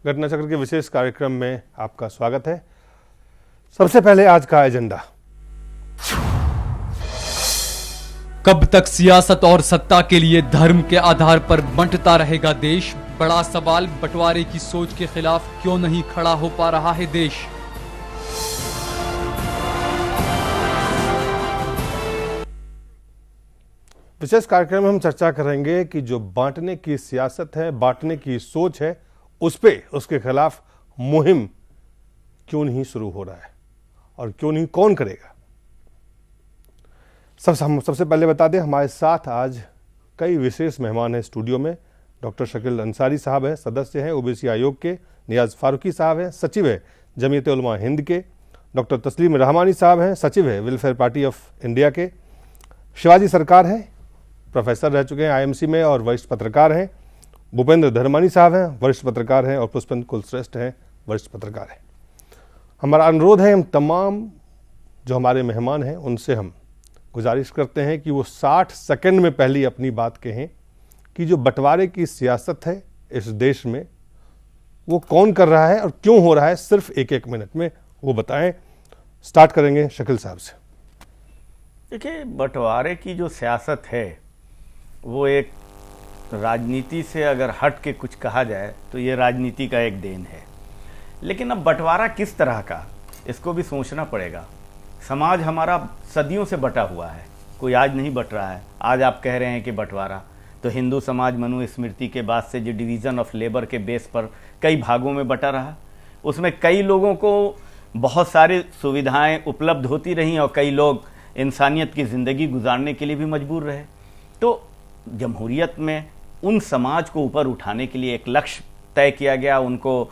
घटना चक्र के विशेष कार्यक्रम में आपका स्वागत है। सबसे पहले आज का एजेंडा। कब तक सियासत और सत्ता के लिए धर्म के आधार पर बंटता रहेगा देश? बड़ा सवाल, बंटवारे की सोच के खिलाफ क्यों नहीं खड़ा हो पा रहा है देश? विशेष कार्यक्रम में हम चर्चा करेंगे कि जो बांटने की सियासत है, बांटने की सोच है, उस पे उसके खिलाफ मुहिम क्यों नहीं शुरू हो रहा है और क्यों नहीं, कौन करेगा? सबसे पहले बता दें, हमारे साथ आज कई विशेष मेहमान हैं स्टूडियो में। डॉक्टर शकील अंसारी साहब हैं, सदस्य हैं ओबीसी आयोग के। नियाज फारूकी साहब हैं, सचिव है जमीयत उलमा हिंद के। डॉक्टर तस्लीम रहमानी साहब हैं, सचिव है वेलफेयर पार्टी ऑफ इंडिया के। शिवाजी सरकार हैं, प्रोफेसर रह चुके हैं आईएमसी में और वरिष्ठ पत्रकार हैं। भूपेंद्र धर्मानी साहब हैं, वरिष्ठ पत्रकार हैं। और पुष्पेंद्र कुलश्रेष्ठ हैं, वरिष्ठ पत्रकार हैं। हमारा अनुरोध है, हम तमाम जो हमारे मेहमान हैं उनसे हम गुजारिश करते हैं कि वो 60 सेकंड में पहली अपनी बात कहें कि जो बंटवारे की सियासत है इस देश में वो कौन कर रहा है और क्यों हो रहा है, सिर्फ एक मिनट में वो बताएं। स्टार्ट करेंगे शकील साहब से। देखिए, बंटवारे की जो सियासत है वो एक राजनीति से अगर हट के कुछ कहा जाए तो ये राजनीति का एक देन है। लेकिन अब बंटवारा किस तरह का, इसको भी सोचना पड़ेगा। समाज हमारा सदियों से बटा हुआ है, कोई आज नहीं बट रहा है। आज आप कह रहे हैं कि बंटवारा, तो हिंदू समाज मनुस्मृति के बाद से जो डिवीज़न ऑफ लेबर के बेस पर कई भागों में बटा रहा, उसमें कई लोगों को बहुत सारी सुविधाएं उपलब्ध होती रहीं और कई लोग इंसानियत की ज़िंदगी गुजारने के लिए भी मजबूर रहे। तो जमहूरियत में उन समाज को ऊपर उठाने के लिए एक लक्ष्य तय किया गया, उनको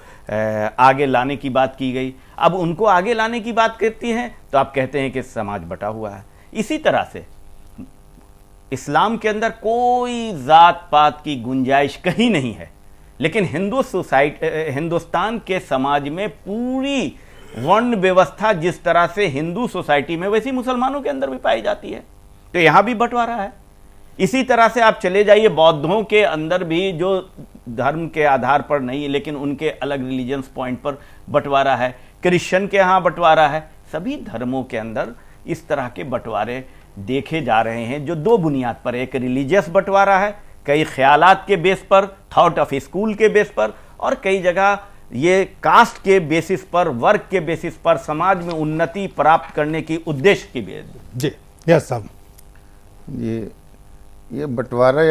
आगे लाने की बात की गई। अब उनको आगे लाने की बात करती हैं तो आप कहते हैं कि समाज बटा हुआ है। इसी तरह से इस्लाम के अंदर कोई जात पात की गुंजाइश कहीं नहीं है, लेकिन हिंदुस्तान के समाज में पूरी वर्ण व्यवस्था जिस तरह से हिंदू सोसाइटी में वैसी मुसलमानों के अंदर भी पाई जाती है, तो यहां भी बंटवारा है। इसी तरह से आप चले जाइए, बौद्धों के अंदर भी जो धर्म के आधार पर नहीं लेकिन उनके अलग रिलीजियंस पॉइंट पर बंटवारा है। क्रिश्चियन के यहाँ बंटवारा है। सभी धर्मों के अंदर इस तरह के बंटवारे देखे जा रहे हैं, जो दो बुनियाद पर, एक रिलीजियस बंटवारा है, कई ख्यालात के बेस पर, थॉट ऑफ स्कूल के बेस पर, और कई जगह ये कास्ट के बेसिस पर, वर्ग के बेसिस पर समाज में उन्नति प्राप्त करने की उद्देश्य की बेस। जी यस साहब, ये बंटवारा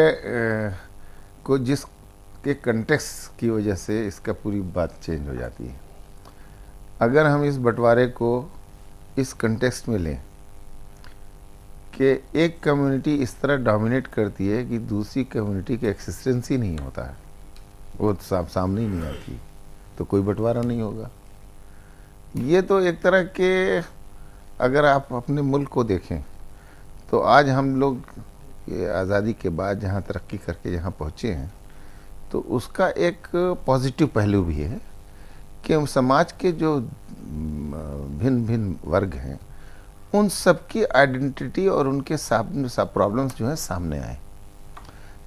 को जिसके कंटेक्स्ट की वजह से इसका पूरी बात चेंज हो जाती है। अगर हम इस बंटवारे को इस कंटेक्स्ट में लें कि एक कम्युनिटी इस तरह डोमिनेट करती है कि दूसरी कम्युनिटी का एक्सिस्टेंस ही नहीं होता है, वो सामने ही नहीं आती, तो कोई बंटवारा नहीं होगा। ये तो एक तरह के, अगर आप अपने मुल्क को देखें तो आज हम लोग ये आज़ादी के बाद जहाँ तरक्की करके जहाँ पहुँचे हैं, तो उसका एक पॉजिटिव पहलू भी है कि हम समाज के जो भिन्न भिन्न वर्ग हैं उन सब की आइडेंटिटी और उनके सब प्रॉब्लम्स जो हैं सामने आए,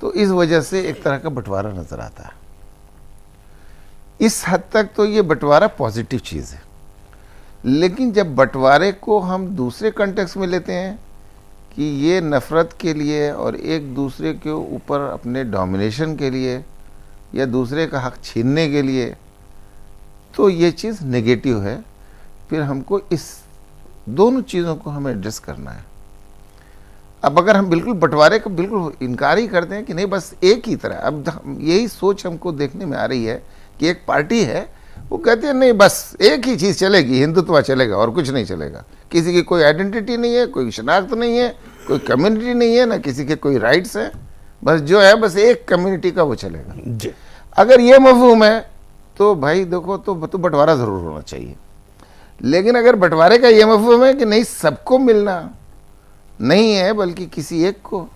तो इस वजह से एक तरह का बंटवारा नज़र आता है। इस हद तक तो ये बंटवारा पॉजिटिव चीज़ है। लेकिन जब बंटवारे को हम दूसरे कंटेक्स्ट में लेते हैं कि ये नफ़रत के लिए और एक दूसरे के ऊपर अपने डोमिनेशन के लिए या दूसरे का हक छीनने के लिए, तो ये चीज़ नेगेटिव है। फिर हमको इस दोनों चीज़ों को हमें एड्रेस करना है। अब अगर हम बिल्कुल बंटवारे का बिल्कुल इनकार ही करते हैं कि नहीं बस एक ही तरह, अब यही सोच हमको देखने में आ रही है कि एक पार्टी है वो कहते हैं नहीं बस एक ही चीज़ चलेगी, हिंदुत्व चलेगा और कुछ नहीं चलेगा। किसी की कोई आइडेंटिटी नहीं है, कोई शनाख्त नहीं है, कोई कम्युनिटी नहीं है, ना किसी के कोई राइट्स है, बस जो है बस एक कम्युनिटी का वो चलेगा जी। अगर ये मफहूम है तो भाई देखो तो बंटवारा ज़रूर होना चाहिए। लेकिन अगर बंटवारे का ये मफहूम है कि नहीं सबको मिलना नहीं है बल्कि किसी एक को,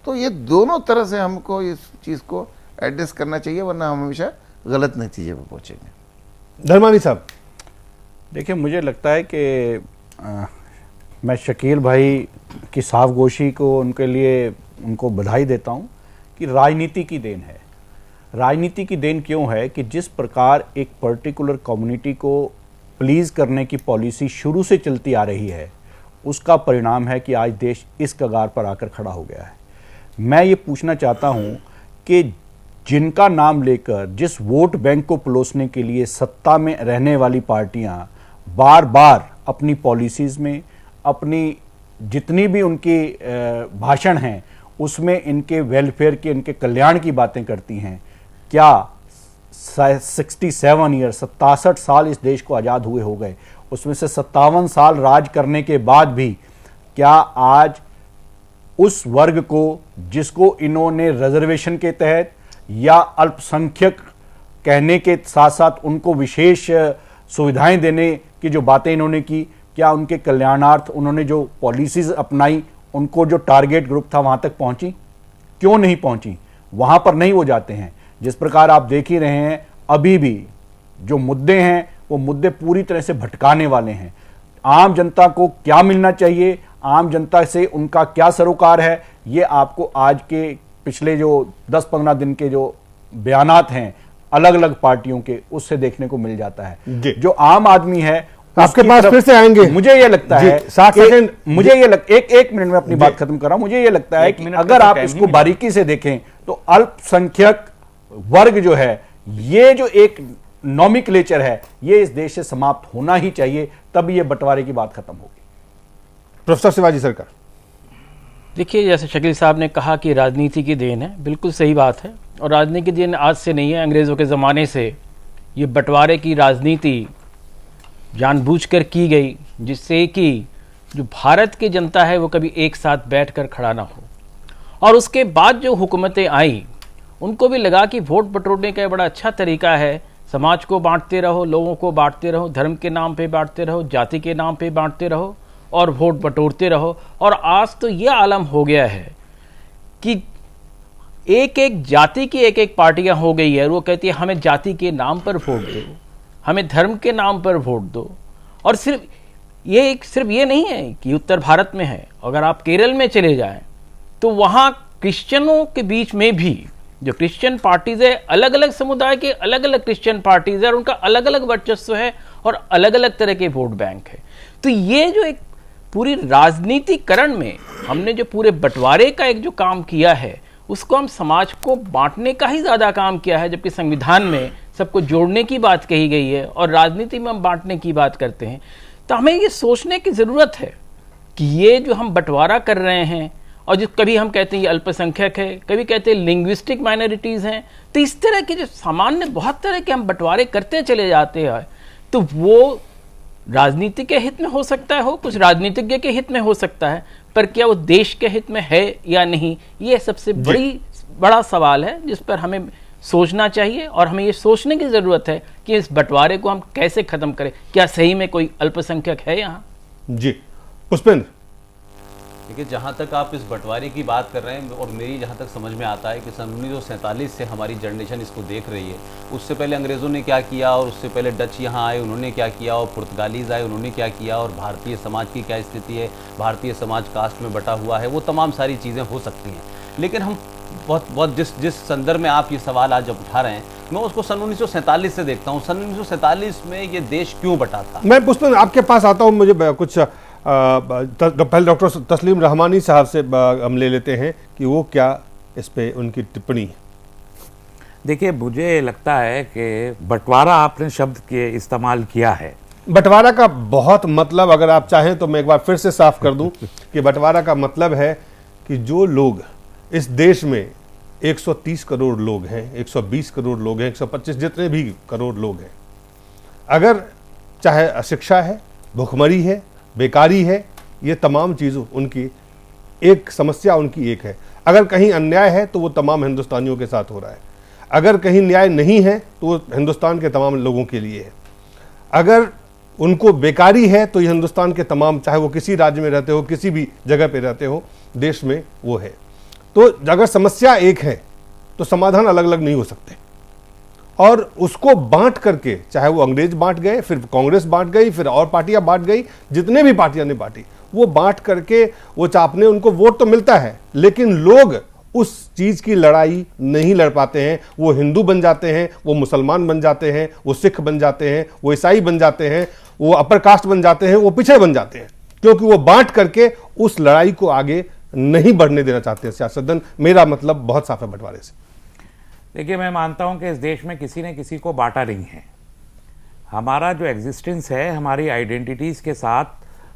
तो ये दोनों तरह से हमको इस चीज़ को एड्रेस करना चाहिए, वरना हम हमेशा गलत नतीजे पर पहुँचेंगे। धर्मानी साहब, देखिए मुझे लगता है कि मैं शकील भाई की साफगोशी को उनके लिए उनको बधाई देता हूं कि राजनीति की देन है। राजनीति की देन क्यों है कि जिस प्रकार एक पर्टिकुलर कम्युनिटी को प्लीज करने की पॉलिसी शुरू से चलती आ रही है, उसका परिणाम है कि आज देश इस कगार पर आकर खड़ा हो गया है। मैं ये पूछना चाहता हूं कि जिनका नाम लेकर, जिस वोट बैंक को पलोसने के लिए सत्ता में रहने वाली पार्टियां बार बार अपनी पॉलिसीज में, अपनी जितनी भी उनकी भाषण हैं उसमें इनके वेलफेयर के, इनके कल्याण की बातें करती हैं, क्या 67 ईयर 67 साल इस देश को आज़ाद हुए हो गए, उसमें से 57 साल राज करने के बाद भी क्या आज उस वर्ग को जिसको इन्होंने रिजर्वेशन के तहत या अल्पसंख्यक कहने के साथ साथ उनको विशेष सुविधाएं देने की जो बातें इन्होंने की, क्या उनके कल्याणार्थ उन्होंने जो पॉलिसीज अपनाई, उनको जो टारगेट ग्रुप था वहां तक पहुंची? क्यों नहीं पहुंची? वहां पर नहीं वो जाते हैं। जिस प्रकार आप देख ही रहे हैं, अभी भी जो मुद्दे हैं वो मुद्दे पूरी तरह से भटकाने वाले हैं। आम जनता को क्या मिलना चाहिए, आम जनता से उनका क्या सरोकार है, ये आपको आज के पिछले जो 10-15 दिन के जो बयानात हैं अलग अलग पार्टियों के, उससे देखने को मिल जाता है। जो आम आदमी है आपके पास फिर से आएंगे। मुझे ये लगता है 60 सेकंड, मुझे ये एक मिनट में अपनी बात खत्म कर रहा हूं। मुझे ये लगता है कि अगर आप इसको बारीकी से देखें तो अल्पसंख्यक वर्ग जो है, ये जो एक नॉमिक्लेचर है, ये इस देश से समाप्त होना ही चाहिए, तब ये बंटवारे की बात खत्म होगी। प्रोफेसर शिवाजी सरकार। देखिए, जैसे शकील साहब ने कहा कि राजनीति की देन है, बिल्कुल सही बात है। और राजनीति की देन आज से नहीं है, अंग्रेज़ों के ज़माने से ये बंटवारे की राजनीति जानबूझकर की गई, जिससे कि जो भारत की जनता है वो कभी एक साथ बैठकर खड़ा ना हो। और उसके बाद जो हुकूमतें आई, उनको भी लगा कि वोट बटोरने का बड़ा अच्छा तरीका है, समाज को बांटते रहो, लोगों को बांटते रहो, धर्म के नाम पे बांटते रहो, जाति के नाम पे बांटते रहो और वोट बटोरते रहो। और आज तो ये आलम हो गया है कि एक एक जाति की एक एक पार्टियां हो गई है। वो कहती है हमें जाति के नाम पर वोट दो, हमें धर्म के नाम पर वोट दो। और सिर्फ ये नहीं है कि उत्तर भारत में है, अगर आप केरल में चले जाएं तो वहाँ क्रिश्चियनों के बीच में भी जो क्रिश्चियन पार्टीज है, अलग अलग समुदाय के अलग अलग क्रिश्चियन पार्टीज है और उनका अलग अलग वर्चस्व है और अलग अलग तरह के वोट बैंक है। तो ये जो एक पूरी राजनीतिकरण में हमने जो पूरे बंटवारे का एक जो काम किया है, उसको हम समाज को बांटने का ही ज़्यादा काम किया है, जबकि संविधान में सबको जोड़ने की बात कही गई है और राजनीति में हम बांटने की बात करते हैं। तो हमें ये सोचने की ज़रूरत है कि ये जो हम बंटवारा कर रहे हैं, और जो कभी हम कहते हैं ये अल्पसंख्यक है, कभी कहते हैं लिंग्विस्टिक माइनॉरिटीज़ हैं, तो इस तरह के जो सामान्य बहुत तरह के हम बंटवारे करते चले जाते हैं, तो वो राजनीति के हित में हो सकता है, कुछ राजनीतिज्ञ के हित में हो सकता है, पर क्या वो देश के हित में है या नहीं, ये सबसे बड़ा सवाल है जिस पर हमें सोचना चाहिए। और हमें ये सोचने की ज़रूरत है कि इस बंटवारे को हम कैसे ख़त्म करें। क्या सही में कोई अल्पसंख्यक है यहाँ? जी पुष्पेंद्र। देखिए, जहाँ तक आप इस बंटवारे की बात कर रहे हैं और मेरी जहाँ तक समझ में आता है कि सन 1947 से हमारी जनरेशन इसको देख रही है। उससे पहले अंग्रेज़ों ने क्या किया और उससे पहले डच यहाँ आए, उन्होंने क्या किया, और पुर्तगालीज़ आए, उन्होंने क्या किया, और भारतीय समाज की क्या स्थिति है, भारतीय समाज कास्ट में बटा हुआ है, वो तमाम सारी चीज़ें हो सकती हैं। लेकिन हम बहुत जिस संदर्भ में आप ये सवाल आज उठा रहे हैं, मैं उसको सन 1947 से देखता हूँ। सन 1947 में ये देश क्यों बटा था? मैं पुष्पेंद्र आपके पास आता हूँ, मुझे कुछ पहले डॉक्टर तस्लीम रहमानी साहब से हम ले लेते हैं कि वो क्या इस पे उनकी टिप्पणी है। देखिए, मुझे लगता है कि बंटवारा आपने शब्द के इस्तेमाल किया है। बंटवारा का बहुत मतलब, अगर आप चाहें तो मैं एक बार फिर से साफ कर दूं कि बंटवारा का मतलब है कि जो लोग इस देश में 130 करोड़ लोग हैं, 120 करोड़ लोग हैं, 125 जितने भी करोड़ लोग हैं, अगर चाहे अशिक्षा है, भुखमरी है, बेकारी है, ये तमाम चीज़ उनकी एक समस्या उनकी एक है। अगर कहीं अन्याय है तो वो तमाम हिंदुस्तानियों के साथ हो रहा है, अगर कहीं न्याय नहीं है तो वो हिंदुस्तान के तमाम लोगों के लिए है। अगर उनको बेकारी है तो ये हिंदुस्तान के तमाम, चाहे वो किसी राज्य में रहते हो, किसी भी जगह पे रहते हो, देश में वो है। तो अगर समस्या एक है तो समाधान अलग अलग नहीं हो सकते, और उसको बांट करके, चाहे वो अंग्रेज बांट गए, फिर कांग्रेस बांट गई, फिर और पार्टियां बांट गई, जितने भी पार्टियां ने बांटी, वो बांट करके वो चापने, उनको वोट तो मिलता है, लेकिन लोग उस चीज की लड़ाई नहीं लड़ पाते हैं। वो हिंदू बन जाते हैं, वो मुसलमान बन जाते हैं, वो सिख बन जाते हैं, वो ईसाई बन जाते हैं, वो अपर कास्ट बन जाते हैं, वो पिछड़े बन जाते हैं, क्योंकि वो बांट करके उस लड़ाई को आगे नहीं बढ़ने देना चाहते हैं सियासतदान। मेरा मतलब बहुत साफ है बंटवारे से। देखिए, मैं मानता हूं कि इस देश में किसी ने किसी को बांटा नहीं है। हमारा जो एग्जिस्टेंस है हमारी आइडेंटिटीज़ के साथ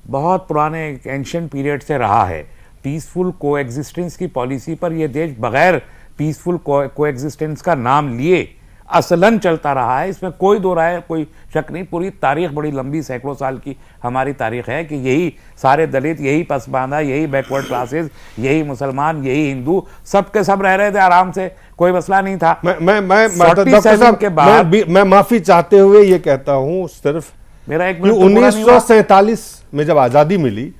बहुत पुराने एंशिएंट पीरियड से रहा है। पीसफुल को एग्जिस्टेंस की पॉलिसी पर यह देश बगैर पीसफुल को एग्जिस्टेंस का नाम लिए असलन चलता रहा है, इसमें कोई दो राय, कोई शक नहीं। पूरी तारीख बड़ी लंबी, सैकड़ों साल की हमारी तारीख है कि यही सारे दलित, यही पसमानदा, यही बैकवर्ड क्लासेस, यही मुसलमान, यही हिंदू, सब के सब रह रहे थे आराम से, कोई मसला नहीं था। डॉक्टर साहब के बाद मैं माफी चाहते हुए ये कहता हूं सिर्फ मेरा एक 1947 में जब आजादी मिली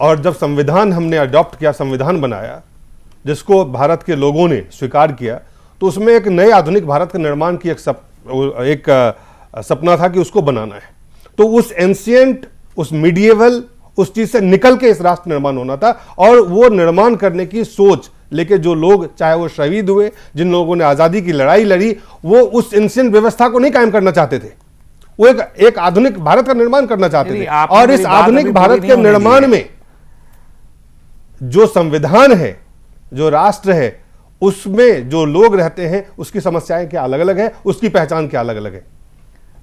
और जब संविधान हमने अडॉप्ट किया, संविधान बनाया जिसको भारत के लोगों ने स्वीकार किया, तो उसमें एक नए आधुनिक भारत के निर्माण की एक सपना था कि उसको बनाना है। तो उस एंशिएंट, उस मीडिएवल, उस चीज से निकल के इस राष्ट्र निर्माण होना था, और वो निर्माण करने की सोच लेके जो लोग, चाहे वो शहीद हुए, जिन लोगों ने आजादी की लड़ाई लड़ी, वो उस एंशिएंट व्यवस्था को नहीं कायम करना चाहते थे। वो एक आधुनिक भारत का निर्माण करना चाहते थे। और इस आधुनिक भारत के निर्माण में जो संविधान है, जो राष्ट्र है, उसमें जो लोग रहते हैं, उसकी समस्याएं क्या अलग अलग है, उसकी पहचान क्या अलग अलग है।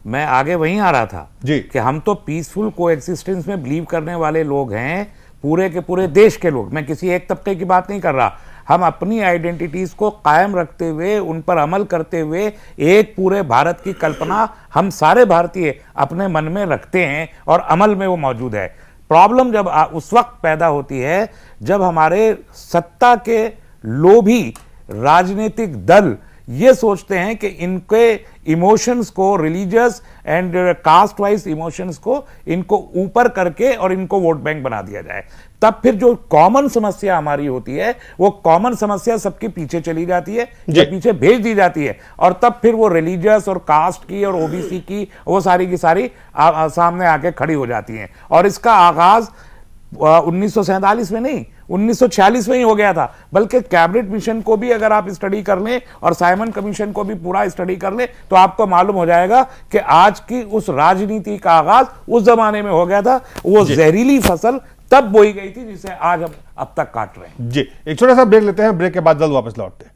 मैं आगे वहीं आ रहा था जी कि हम तो पीसफुल कोएग्जिस्टेंस में बिलीव करने वाले लोग हैं, पूरे के पूरे देश के लोग। मैं किसी एक तबके की बात नहीं कर रहा। हम अपनी आइडेंटिटीज को कायम रखते हुए, उन पर अमल करते हुए एक पूरे भारत की कल्पना हम सारे भारतीय अपने मन में रखते हैं और अमल में वो मौजूद है। प्रॉब्लम जब उस वक्त पैदा होती है जब हमारे सत्ता के लोभी राजनीतिक दल ये सोचते हैं कि इनके इमोशंस को, religious and caste wise emotions को, इनको ऊपर करके और इनको वोट बैंक बना दिया जाए। तब फिर जो कॉमन समस्या हमारी होती है, वो कॉमन समस्या सबके पीछे चली जाती है, या पीछे भेज दी जाती है, और तब फिर वो रिलीजियस और कास्ट की और ओबीसी की वो सारी की सारी सामने आके खड़ी हो जाती हैं। और इसका आगाज 1947 में नहीं, 1946 में ही हो गया था। बल्कि कैबिनेट मिशन को भी अगर आप स्टडी कर लें और साइमन कमीशन को भी पूरा स्टडी कर लें, तो आपको मालूम हो जाएगा कि आज की उस राजनीति का आगाज उस जमाने में हो गया था। वो जहरीली फसल तब बोई गई थी जिसे आज हम अब तक काट रहे हैं। जी, एक छोटा सा ब्रेक लेते हैं, ब्रेक के बाद जल्द वापस लौटते हैं।